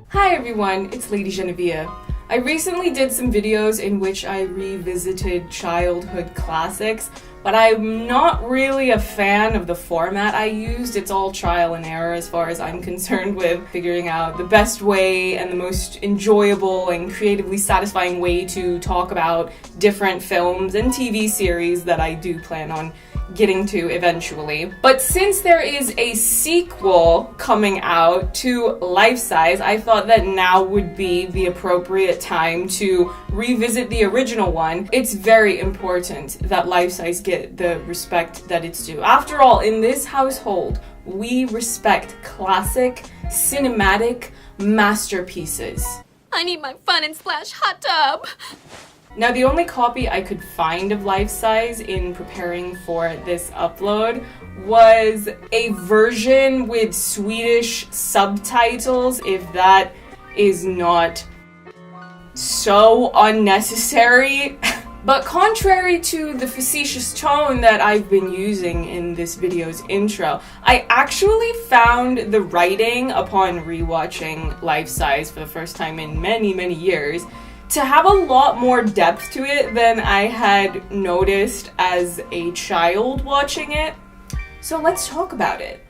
Hi everyone, it's LadyJenevia. I recently did some videos in which I revisited childhood classics, but I'm not really a fan of the format I used. It's all trial and error as far as I'm concerned with figuring out the best way and the most enjoyable and creatively satisfying way to talk about different films and TV series that I do plan on getting to eventually. But since there is a sequel coming out to Life Size, I thought that now would be the appropriate time to revisit the original one. It's very important that Life Size get the respect that it's due. After all, in this household, we respect classic cinematic masterpieces. I need my fun and splash hot tub. Now, the only copy I could find of Life Size in preparing for this upload was a version with Swedish subtitles, if that is not so unnecessary. But contrary to the facetious tone that I've been using in this video's intro, I actually found the writing upon rewatching Life Size for the first time in many, many years to have a lot more depth to it than I had noticed as a child watching it. So let's talk about it.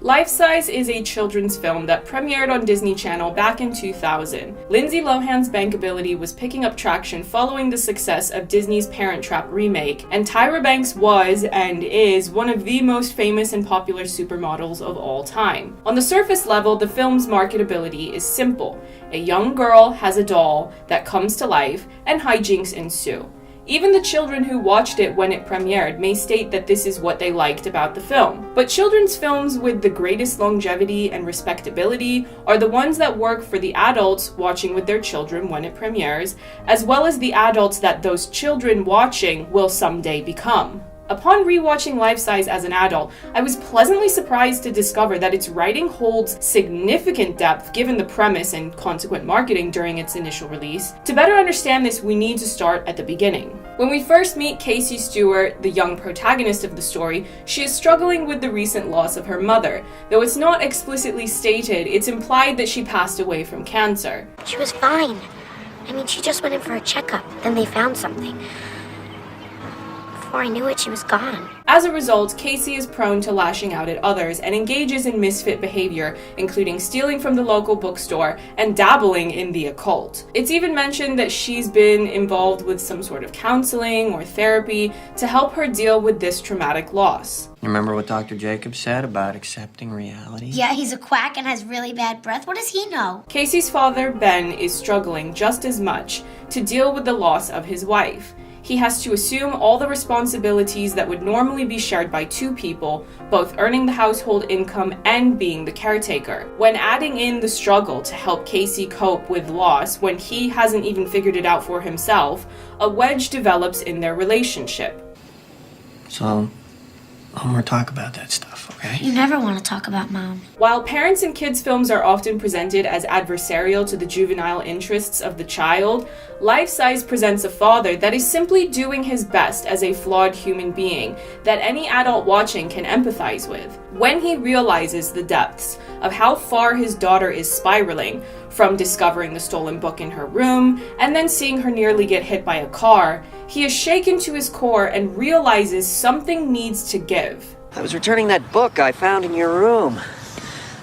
Life Size is a children's film that premiered on Disney Channel back in 2000. Lindsay Lohan's bankability was picking up traction following the success of Disney's Parent Trap remake, and Tyra Banks was, and is, one of the most famous and popular supermodels of all time. On the surface level, the film's marketability is simple. A young girl has a doll that comes to life, and hijinks ensue. Even the children who watched it when it premiered may state that this is what they liked about the film. But children's films with the greatest longevity and respectability are the ones that work for the adults watching with their children when it premieres, as well as the adults that those children watching will someday become. Upon rewatching Life Size as an adult, I was pleasantly surprised to discover that its writing holds significant depth given the premise and consequent marketing during its initial release. To better understand this, we need to start at the beginning. When we first meet Casey Stewart, the young protagonist of the story, she is struggling with the recent loss of her mother. Though it's not explicitly stated, it's implied that she passed away from cancer. She was fine. She just went in for a checkup. Then they found something. Before I knew it, she was gone. As a result, Casey is prone to lashing out at others and engages in misfit behavior, including stealing from the local bookstore and dabbling in the occult. It's even mentioned that she's been involved with some sort of counseling or therapy to help her deal with this traumatic loss. You remember what Dr. Jacobs said about accepting reality? Yeah, he's a quack and has really bad breath. What does he know? Casey's father, Ben, is struggling just as much to deal with the loss of his wife. He has to assume all the responsibilities that would normally be shared by two people, both earning the household income and being the caretaker. When adding in the struggle to help Casey cope with loss when he hasn't even figured it out for himself, a wedge develops in their relationship. So, no more talk about that stuff, okay? You never want to talk about Mom. While parents and kids films are often presented as adversarial to the juvenile interests of the child, Life Size presents a father that is simply doing his best as a flawed human being that any adult watching can empathize with. When he realizes the depths of how far his daughter is spiraling, from discovering the stolen book in her room and then seeing her nearly get hit by a car, he is shaken to his core and realizes something needs to give. I was returning that book I found in your room.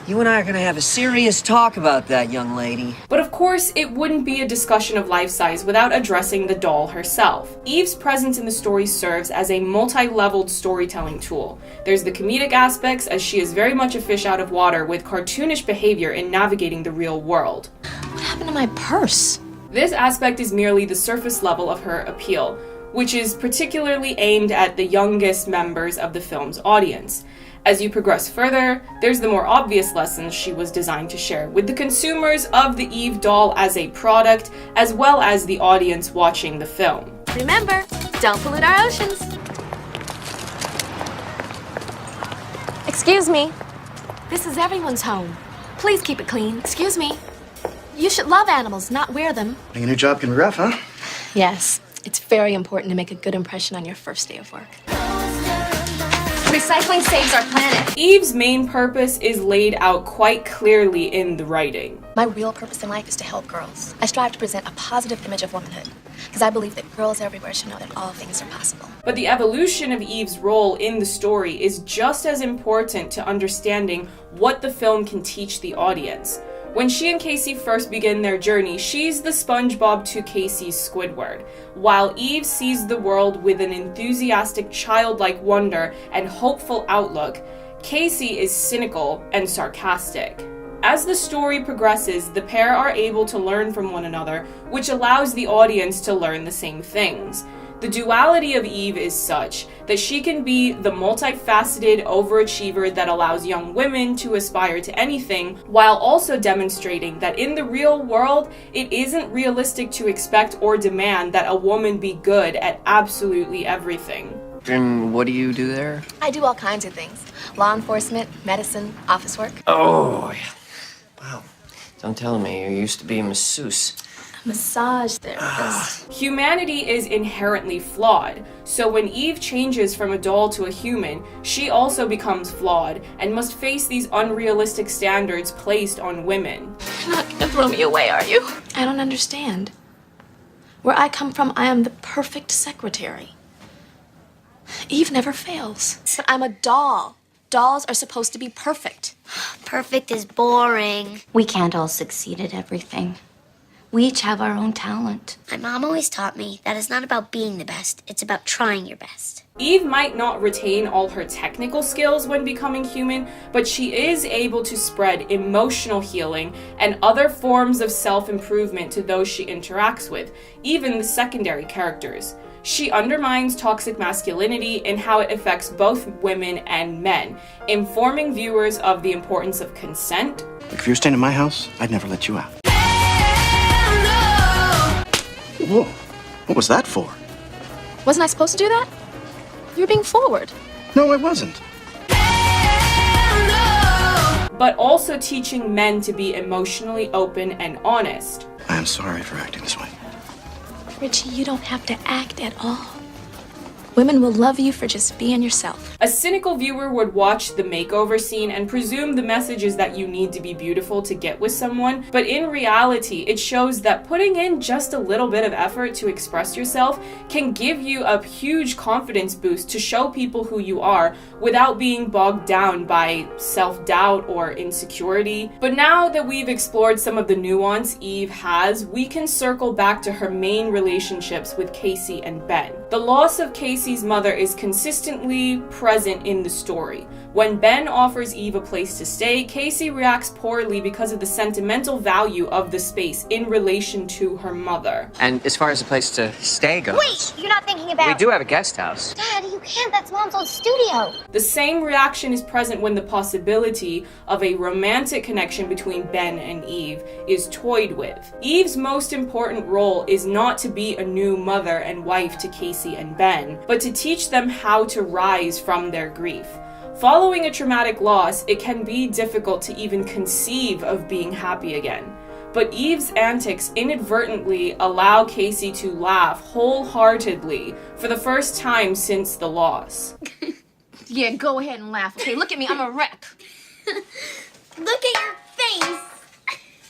You and I are gonna have a serious talk about that, young lady. But of course, it wouldn't be a discussion of Life Size without addressing the doll herself. Eve's presence in the story serves as a multi-leveled storytelling tool. There's the comedic aspects, as she is very much a fish out of water with cartoonish behavior in navigating the real world. What happened to my purse? This aspect is merely the surface level of her appeal, which is particularly aimed at the youngest members of the film's audience. As you progress further, there's the more obvious lessons she was designed to share with the consumers of the Eve doll as a product, as well as the audience watching the film. Remember, don't pollute our oceans. Excuse me. This is everyone's home. Please keep it clean. Excuse me. You should love animals, not wear them. Being a new job can be rough, huh? Yes, it's very important to make a good impression on your first day of work. Recycling saves our planet. Eve's main purpose is laid out quite clearly in the writing. My real purpose in life is to help girls. I strive to present a positive image of womanhood, because I believe that girls everywhere should know that all things are possible. But the evolution of Eve's role in the story is just as important to understanding what the film can teach the audience. When she and Casey first begin their journey, she's the SpongeBob to Casey's Squidward. While Eve sees the world with an enthusiastic, childlike wonder and hopeful outlook, Casey is cynical and sarcastic. As the story progresses, the pair are able to learn from one another, which allows the audience to learn the same things. The duality of Eve is such that she can be the multifaceted overachiever that allows young women to aspire to anything, while also demonstrating that in the real world, it isn't realistic to expect or demand that a woman be good at absolutely everything. And what do you do there? I do all kinds of things. Law enforcement, medicine, office work. Oh, yeah. Wow. Don't tell me, you used to be a masseuse. Massage therapist. Humanity is inherently flawed, so when Eve changes from a doll to a human, she also becomes flawed and must face these unrealistic standards placed on women. You're not gonna throw me away, are you? I don't understand. Where I come from, I am the perfect secretary. Eve never fails. But I'm a doll. Dolls are supposed to be perfect. Perfect is boring. We can't all succeed at everything. We each have our own talent. My mom always taught me that it's not about being the best, it's about trying your best. Eve might not retain all her technical skills when becoming human, but she is able to spread emotional healing and other forms of self-improvement to those she interacts with, even the secondary characters. She undermines toxic masculinity and how it affects both women and men, informing viewers of the importance of consent. If you were staying in my house, I'd never let you out. Whoa, what was that for? Wasn't I supposed to do that? You were being forward. No, I wasn't. But also teaching men to be emotionally open and honest. I am sorry for acting this way. Richie, you don't have to act at all. Women will love you for just being yourself. A cynical viewer would watch the makeover scene and presume the message is that you need to be beautiful to get with someone, but in reality, it shows that putting in just a little bit of effort to express yourself can give you a huge confidence boost to show people who you are without being bogged down by self-doubt or insecurity. But now that we've explored some of the nuance Eve has, we can circle back to her main relationships with Casey and Ben. The loss of Casey's mother is consistently present in the story. When Ben offers Eve a place to stay, Casey reacts poorly because of the sentimental value of the space in relation to her mother. And as far as the place to stay goes... Wait, you're not thinking about... We do have a guest house. Dad, you can't. That's Mom's old studio. The same reaction is present when the possibility of a romantic connection between Ben and Eve is toyed with. Eve's most important role is not to be a new mother and wife to Casey and Ben, but to teach them how to rise from their grief. Following a traumatic loss, it can be difficult to even conceive of being happy again. But Eve's antics inadvertently allow Casey to laugh wholeheartedly for the first time since the loss. Yeah, go ahead and laugh. Okay, look at me, I'm a wreck. Look at your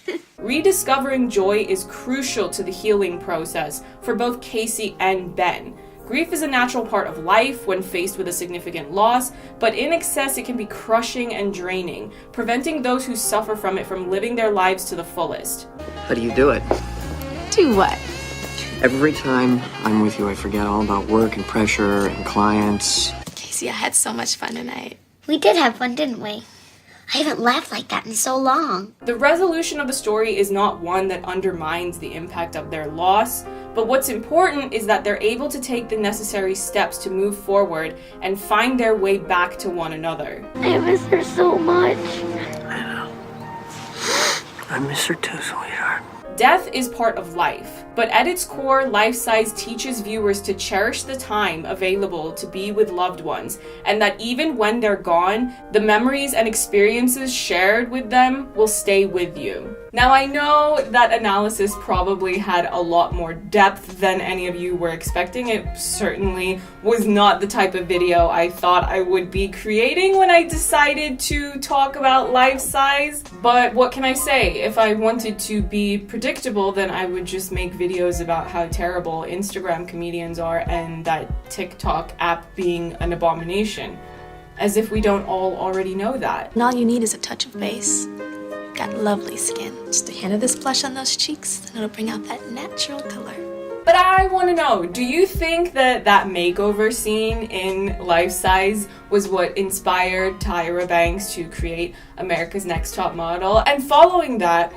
face. Rediscovering joy is crucial to the healing process for both Casey and Ben. Grief is a natural part of life when faced with a significant loss, but in excess it can be crushing and draining, preventing those who suffer from it from living their lives to the fullest. How do you do it? Do what? Every time I'm with you, I forget all about work and pressure and clients. Casey, I had so much fun tonight. We did have fun, didn't we? I haven't laughed like that in so long. The resolution of the story is not one that undermines the impact of their loss, but what's important is that they're able to take the necessary steps to move forward and find their way back to one another. I miss her so much. I know. I miss her too, sweetheart. Death is part of life. But at its core, Life Size teaches viewers to cherish the time available to be with loved ones, and that even when they're gone, the memories and experiences shared with them will stay with you. Now, I know that analysis probably had a lot more depth than any of you were expecting. It certainly was not the type of video I thought I would be creating when I decided to talk about Life Size. But what can I say? If I wanted to be predictable, then I would just make videos about how terrible Instagram comedians are and that TikTok app being an abomination. As if we don't all already know that. And all you need is a touch of base. Got lovely skin. Just a hint of this blush on those cheeks, and it'll bring out that natural color. But I want to know, do you think that that makeover scene in Life Size was what inspired Tyra Banks to create America's Next Top Model? And following that,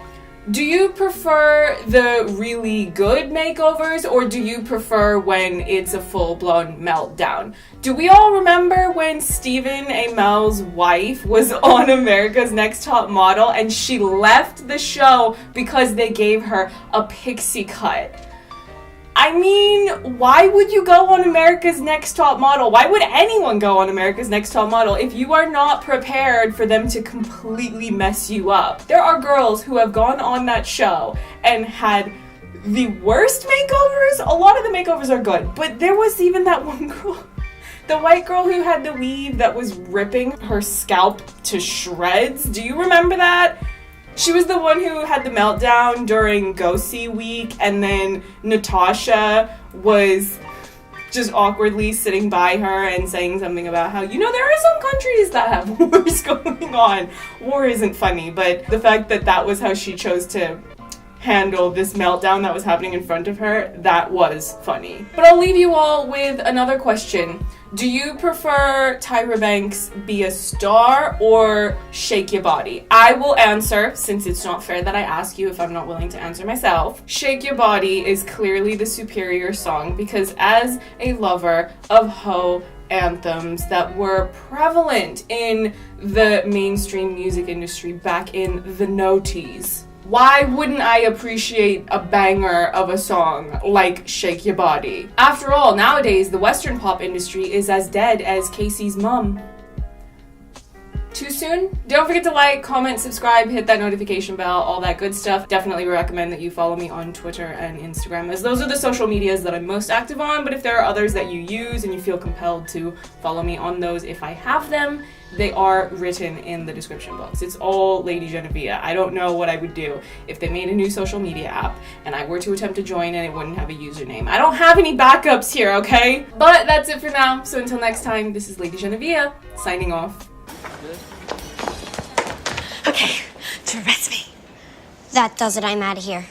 do you prefer the really good makeovers, or do you prefer when it's a full-blown meltdown? Do we all remember when Stephen Amell's wife was on America's Next Top Model and she left the show because they gave her a pixie cut? I mean, why would you go on America's Next Top Model? Why would anyone go on America's Next Top Model if you are not prepared for them to completely mess you up? There are girls who have gone on that show and had the worst makeovers. A lot of the makeovers are good, but there was even that one girl, the white girl who had the weave that was ripping her scalp to shreds. Do you remember that? She was the one who had the meltdown during Go See Week, and then Natasha was just awkwardly sitting by her and saying something about how, you know, there are some countries that have wars going on. War isn't funny, but the fact that that was how she chose to handle this meltdown that was happening in front of her, that was funny. But I'll leave you all with another question. Do you prefer Tyra Banks be a star or shake your body? I will answer, since it's not fair that I ask you if I'm not willing to answer myself. Shake Your Body is clearly the superior song, because as a lover of hoe anthems that were prevalent in the mainstream music industry back in the noughties, why wouldn't I appreciate a banger of a song like Shake Your Body? After all, nowadays, the Western pop industry is as dead as Casey's mom. Too soon? Don't forget to like, comment, subscribe, hit that notification bell, all that good stuff. Definitely recommend that you follow me on Twitter and Instagram, as those are the social medias that I'm most active on. But if there are others that you use and you feel compelled to follow me on those if I have them, they are written in the description box. It's all LadyJenevia. I don't know what I would do if they made a new social media app and I were to attempt to join and it wouldn't have a username. I don't have any backups here, okay? But that's it for now. So until next time, this is LadyJenevia signing off. Okay, dress me. That does it. I'm out of here.